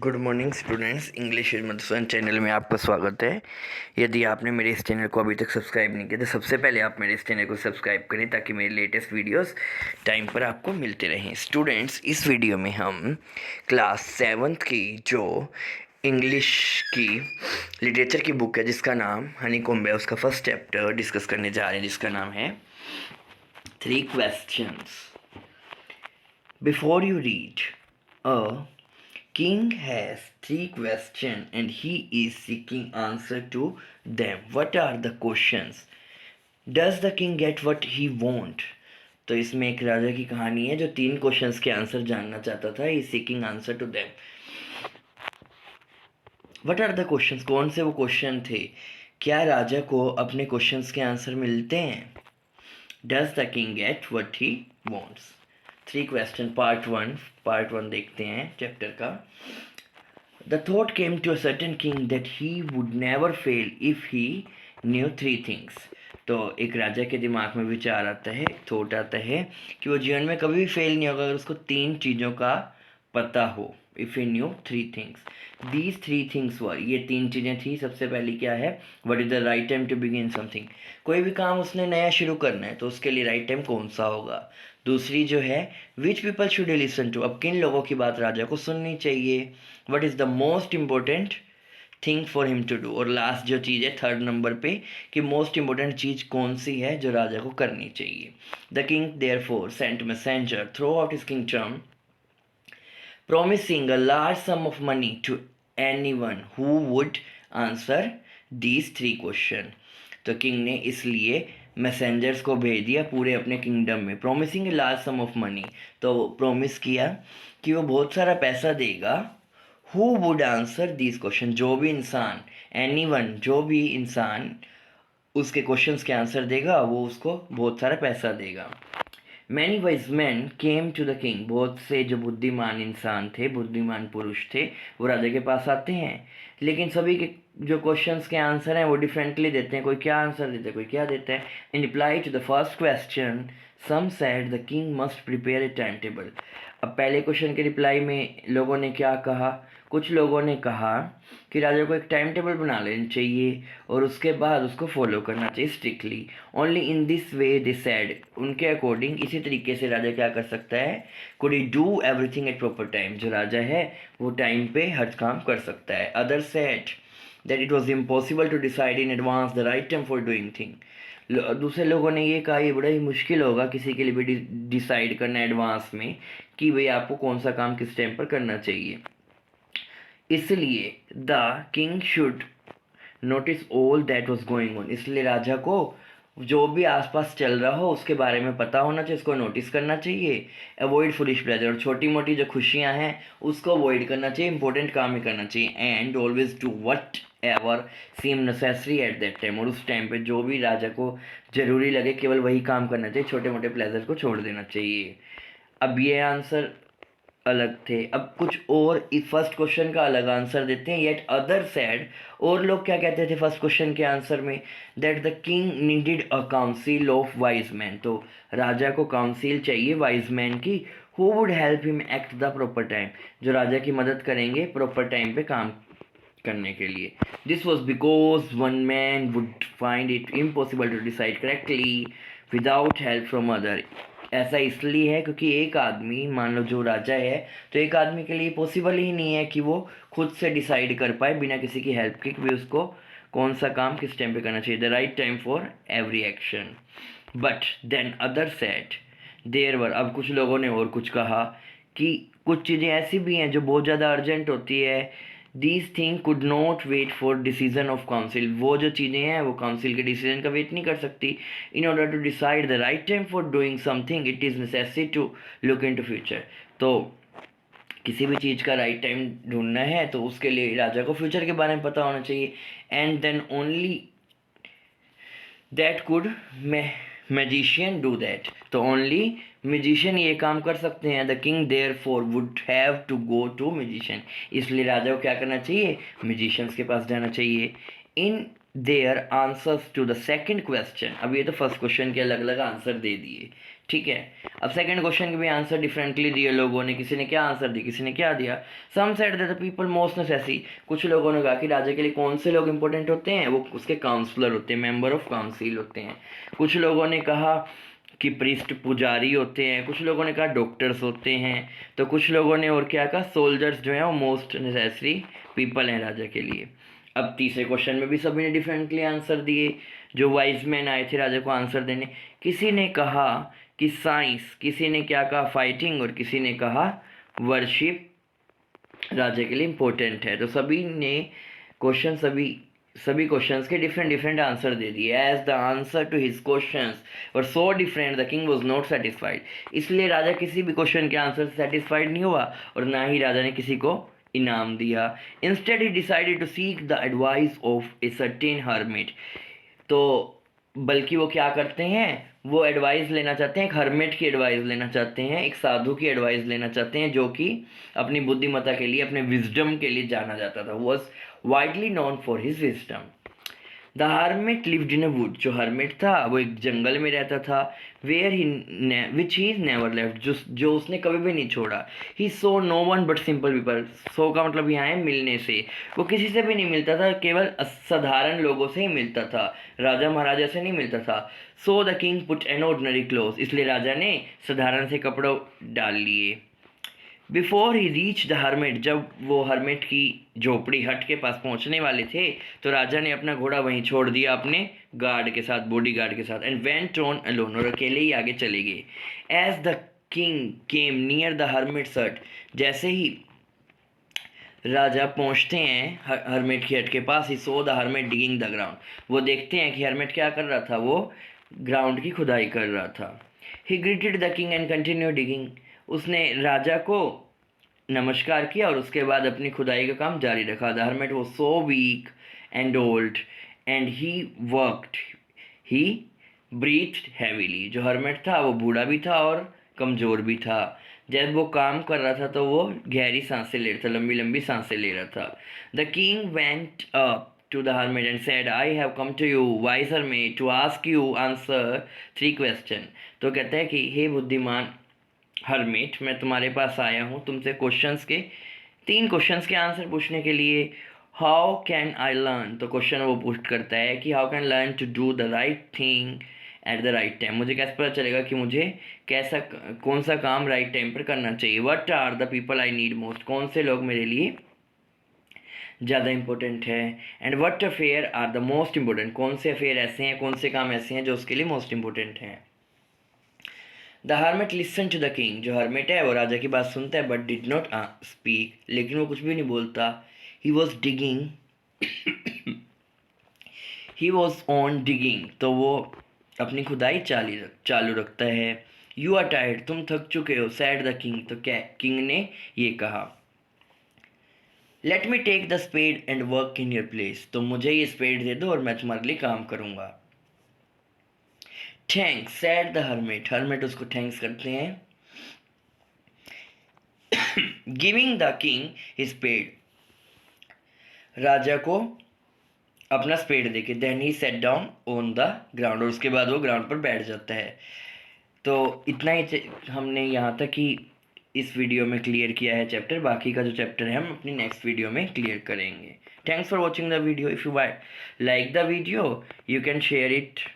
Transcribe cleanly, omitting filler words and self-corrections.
Good morning students, English with Madhusudan channel में आपका स्वागत है। यदि आपने मेरे इस चैनल को अभी तक सब्सक्राइब नहीं किया तो सबसे पहले आप मेरे इस चैनल को सब्सक्राइब करें ताकि मेरे लेटेस्ट वीडियोस टाइम पर आपको मिलते रहें। स्टूडेंट्स, इस वीडियो में हम क्लास 7th की जो इंग्लिश की लिटरेचर की बुक है जिसका नाम हनीकॉम्ब है, उसका फर्स्ट चैप्टर डिस्कस करने जा रहे हैं जिसका नाम है 3 questions. Before you read, a king has 3 questions and he is seeking answer to them. What are the questions? Does the king get what he want? तो इसमें एक राजा की कहानी है जो 3 क्वेश्चंस के आंसर जानना चाहता था। He seeking answer to them. What are the questions? कौन से वो क्वेश्चन थे? क्या राजा को अपने क्वेश्चंस के आंसर मिलते हैं? Does the king get what he wants? 3 question part one देखते हैं चैप्टर का। The thought came to a certain king that he would never fail if he knew 3 things. तो एक राजा के दिमाग में विचार आता है, थॉट आता है कि वो जीवन में कभी भी फेल नहीं होगा अगर उसको 3 चीज़ों का पता हो। If he knew 3 things, these 3 things were, ये 3 चीज़ें थी। सबसे पहली क्या है? What is the right time to begin something? कोई भी काम उसने नया शुरू करना है तो उसके लिए राइट टाइम कौन सा होगा। दूसरी जो है, which people should you listen to, अब किन लोगों की बात राजा को सुननी चाहिए। What is the most important thing for him to do, और लास्ट जो चीज़ है थर्ड नंबर पे कि मोस्ट इम्पोर्टेंट चीज़ कौन सी है जो राजा को करनी चाहिए। The king therefore sent messenger throughout his kingdom promising a large sum of money to anyone who would answer these 3 question. तो किंग ने इसलिए मैसेंजर्स को भेज दिया पूरे अपने किंगडम में। Promising a large some of money, तो प्रोमिस किया कि वो बहुत सारा पैसा देगा। Who would answer these question, जो भी इंसान, एनीवन, जो भी इंसान उसके क्वेश्चंस के आंसर देगा वो उसको बहुत सारा पैसा देगा। Many wise man came to the king, बहुत से जो बुद्धिमान इंसान थे, बुद्धिमान पुरुष थे, वो राजा के पास आते हैं। लेकिन सभी के जो क्वेश्चंस के आंसर हैं वो डिफरेंटली देते हैं। कोई क्या आंसर देता है, कोई क्या देता है। In reply to the first question some said the king must prepare a time table. अब पहले क्वेश्चन के रिप्लाई में लोगों ने क्या कहा? कुछ लोगों ने कहा कि राजा को एक टाइम टेबल बना लेना चाहिए और उसके बाद उसको फॉलो करना चाहिए strictly. Only in this way they said, उनके अकॉर्डिंग इसी तरीके से राजा क्या कर सकता है? Could he do everything at proper time, जो राजा है वो टाइम पे हर काम कर सकता है। Other said that it was impossible to decide in advance the right time for doing thing. दूसरे लोगों ने ये कहा ये बड़ा ही मुश्किल होगा किसी के लिए भी डिसाइड करना एडवांस में कि भाई आपको कौन सा काम किस टाइम पर करना चाहिए। इसलिए the king should notice all that was going on, इसलिए राजा को जो भी आसपास चल रहा हो उसके बारे में पता होना चाहिए, उसको नोटिस करना चाहिए। अवॉइड फुलिश प्लेजर, और छोटी मोटी जो खुशियां हैं उसको अवॉइड करना चाहिए, इंपॉर्टेंट काम ही करना चाहिए। And always do whatever seem necessary at that time, और उस टाइम पे जो भी राजा को ज़रूरी लगे केवल वही काम करना चाहिए, छोटे मोटे प्लेजर को छोड़ देना चाहिए। अब ये आंसर अलग थे। अब कुछ और इस फर्स्ट क्वेश्चन का अलग आंसर देते हैं। येट अदर सैड, और लोग क्या कहते थे फर्स्ट क्वेश्चन के आंसर में? That the king needed a council of wise man, तो राजा को काउंसिल चाहिए वाइज मैन की। Who would help him act the proper time, जो राजा की मदद करेंगे प्रॉपर टाइम पे काम करने के लिए। This was because one man would find it impossible to decide correctly without help from other. ऐसा इसलिए है क्योंकि एक आदमी, मान लो जो राजा है, तो एक आदमी के लिए पॉसिबल ही नहीं है कि वो खुद से डिसाइड कर पाए बिना किसी की हेल्प के कि भी उसको कौन सा काम किस टाइम पे करना चाहिए। The right time for every action. But then other said there were, अब कुछ लोगों ने और कुछ कहा कि कुछ चीज़ें ऐसी भी हैं जो बहुत ज़्यादा अर्जेंट होती है। These thing could not wait for decision of council, वो जो चीज़ें हैं वो काउंसिल के डिसीजन का वेट नहीं कर सकती। In order to decide the right time for doing something it is necessary to look into future, तो किसी भी चीज़ का राइट टाइम ढूंढना है तो उसके लिए राजा को फ्यूचर के बारे में पता होना चाहिए। And then only that could magician do that, तो ओनली म्यूजिशियन ये काम कर सकते हैं। The king therefore would have to go to musician, इसलिए राजा को क्या करना चाहिए? म्यूजिशियंस के पास जाना चाहिए। In their answers to the second question, अब ये तो फर्स्ट क्वेश्चन के अलग अलग आंसर दे दिए, ठीक है। अब सेकंड क्वेश्चन के भी आंसर डिफरेंटली दिए लोगों ने, किसी ने क्या आंसर दिया, किसी ने क्या दिया। Some said that the people most necessary, कुछ लोगों ने कहा कि राजा के लिए कौन से लोग इंपॉर्टेंट होते हैं, वो उसके काउंसलर होते हैं, मेंबर ऑफ काउंसिल होते हैं। कुछ लोगों ने कहा कि प्रीस्ट पुजारी होते हैं, कुछ लोगों ने कहा डॉक्टर्स होते हैं, तो कुछ लोगों ने और क्या कहा, सोल्जर्स जो हैं वो मोस्ट नेसेसरी पीपल हैं राजा के लिए। अब तीसरे क्वेश्चन में भी सभी ने डिफरेंटली आंसर दिए। जो वाइज मैन आए थे राजा को आंसर देने, किसी ने कहा कि साइंस, किसी ने क्या कहा, फाइटिंग, और किसी ने कहा वर्शिप राजा के लिए इम्पोर्टेंट है। तो सभी ने क्वेश्चन सभी क्वेश्चंस के डिफरेंट डिफरेंट आंसर दे दिए। As the answer to his questions were so different the king was not satisfied, इसलिए राजा किसी भी क्वेश्चन के आंसर से सेटिस्फाइड नहीं हुआ और ना ही राजा ने किसी को इनाम दिया। Instead he decided to seek the advice of a certain hermit, तो बल्कि वो क्या करते हैं, वो एडवाइस लेना चाहते हैं, एक हर्मिट की एडवाइस लेना चाहते हैं, एक साधु की एडवाइस लेना चाहते हैं जो कि अपनी बुद्धिमत्ता के लिए, अपने विजडम के लिए जाना जाता था। Was widely known for his wisdom. The hermit lived in a wood, जो हर्मिट था वो एक जंगल में रहता था। Where he which he never left, जो उसने कभी भी नहीं छोड़ा। He saw no one but simple people, saw का मतलब यहाँ है मिलने से, वो किसी से भी नहीं मिलता था, केवल साधारण लोगों से ही मिलता था, राजा महाराजा से नहीं मिलता था। So the king put an ordinary cloth, इसलिए राजा ने साधारण से कपड़ों डाल लिए। Before he reach the hermit, जब वो हर्मिट की झोपड़ी हट के पास पहुंचने वाले थे तो राजा ने अपना घोड़ा वहीं छोड़ दिया अपने गार्ड के साथ, बॉडी गार्ड के साथ, एंड वेंट ऑन अलोन, और अकेले ही आगे चले गए। As the king came near the hermit hut, जैसे ही राजा पहुंचते हैं हर्मिट की हट के पास, he saw the hermit digging the ground, वो देखते हैं कि हर्मिट क्या कर रहा था, वो ग्राउंड की खुदाई कर रहा था। ही greeted the king and continue digging, उसने राजा को नमस्कार किया और उसके बाद अपनी खुदाई का काम जारी रखा। The hermit was so weak and old and he worked, he breathed heavily, जो हर्मिट था वो बूढ़ा भी था और कमज़ोर भी था। जब वो काम कर रहा था तो वो गहरी सांसें ले रहा था, लंबी लंबी सांसें ले रहा था। The king went up to the hermit and said, I have come to you, wise hermit, to ask you answer 3 questions। तो कहता है कि हे बुद्धिमान हर्मिट, मैं तुम्हारे पास आया हूँ तुमसे क्वेश्चंस के 3 क्वेश्चंस के आंसर पूछने के लिए। हाउ कैन आई लर्न, तो क्वेश्चन वो पुट करता है कि how can learn to do the right thing at the right time, मुझे कैसे पता चलेगा कि मुझे कैसा कौन सा काम राइट टाइम पर करना चाहिए। What are the people I need most, कौन से लोग मेरे लिए ज़्यादा इंपॉर्टेंट है। And what affair are the most important, कौन से अफेयर ऐसे हैं, कौन से काम ऐसे हैं जो उसके लिए मोस्ट इंपॉर्टेंट हैं। The hermit listen to the king, जो हर्मिट है वो राजा की बात सुनता है बट डिड नॉट स्पीक, लेकिन वो कुछ भी नहीं बोलता। He was digging, he was on digging, तो वो अपनी खुदाई चालू रखता है। यू आर टायर्ड, तुम थक चुके हो, सैड द किंग, तो क्या किंग ने ये कहा। Let me take the spade and work in your place, तो मुझे ये स्पेड दे दो और मैं तुम्हारे लिए काम करूँगा। Thanks said the hermit, hermit उसको थैंक्स करते हैं। Giving the king his spade, राजा को अपना स्पेड देके, then he sat down on the ground, और उसके बाद वो ग्राउंड पर बैठ जाता है। तो इतना ही हमने यहाँ तक ही इस वीडियो में क्लियर किया है चैप्टर, बाकी का जो चैप्टर है हम अपनी नेक्स्ट वीडियो में क्लियर करेंगे। Thanks for watching the video. If you like the video you can share it